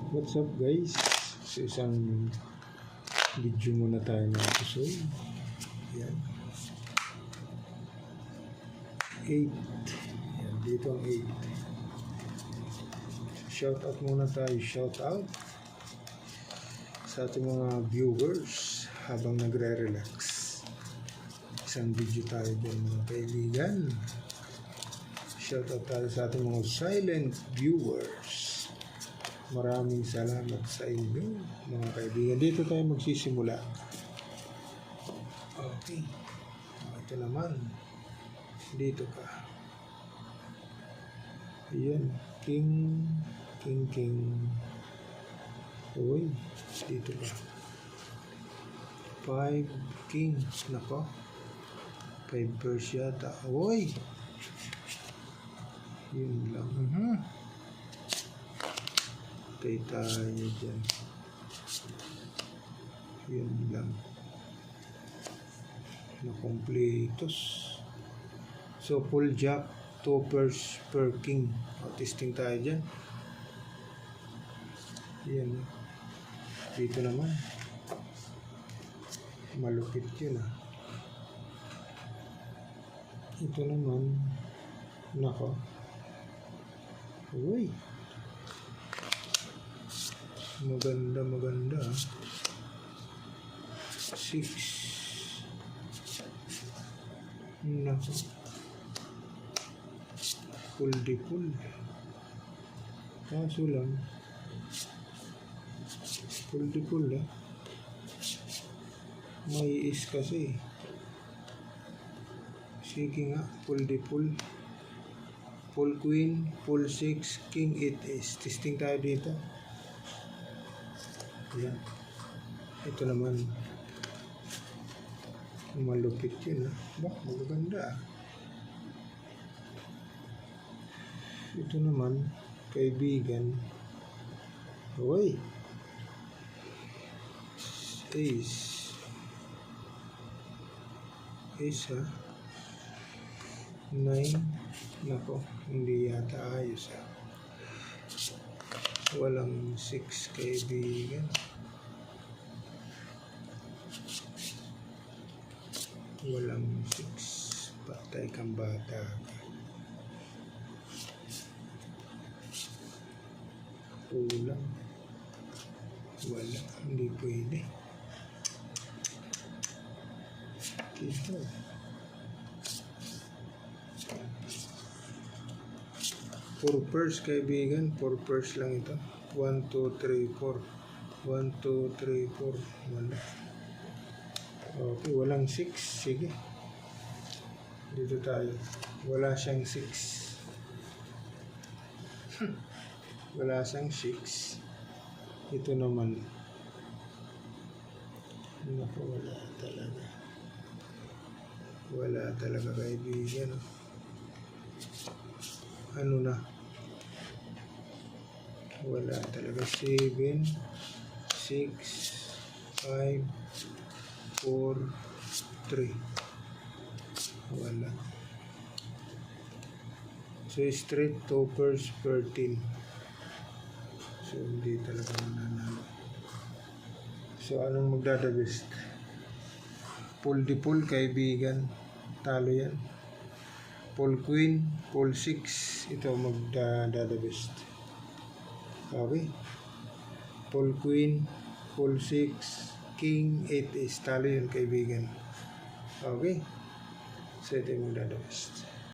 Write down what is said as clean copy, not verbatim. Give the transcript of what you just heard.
What's up guys? Sa isang video muna tayo ng episode. Yan. 8. Yan, dito ang 8. Shout out muna tayo. Shout out sa ating mga viewers habang nagre-relax. Isang video tayo dyan mga kaibigan. Shout out tayo sa ating mga silent viewers. Maraming salamat sa inyo mga kaibigan. Dito tayo magsisimula. Okay. Ito naman. Dito ka. Ayan. King. Uy. Dito ka. 5 king. Nako. 5 purse yata. Uy. Yun lang. Okay tayo dyan. Yun lang. Nakompletos. So, full jack, 2 purse per king. O, testing tayo dyan. Yan. Dito naman. Malupit yun ah. Ito naman. Nako. Uy. Maganda. 6. Nako. Full di full. Kaso lang. Full di full eh. May is kasi. Sige nga. Full di full. Full queen, full 6, king 8 is. Testing tayo dito. Yan. Ito naman. Malupit yun ah. Magaganda ah. Ito naman, kaibigan. Uy. Ace. Ace ha. 9. Nako, hindi yata ayos ha. Walang 6 kaibigan. Walang 6. Patay kang bata ka. Kulang. Wala. Hindi pwede. Ito. For purse kaibigan, for purse lang ito. 1, 2, 3, 4. 1, 2, 3, 4. Wala. Okay, walang 6. Sige. Dito tayo. Wala siyang 6. Wala siyang 6. Ito naman. Naku, wala talaga. Wala talaga kaibigan. Ano na? Wala talaga. 7, 6, 5, 4, 3. Wala. So, straight toppers 13. So, hindi talaga mananalo. So, anong magdadabest? Full di full, kaibigan. Talo yan. Full queen, full 6. Ito magdadabest. Okay. Full queen, full 6, king 8 is talo yun kaibigan. Okay. So ito yung magdadabest.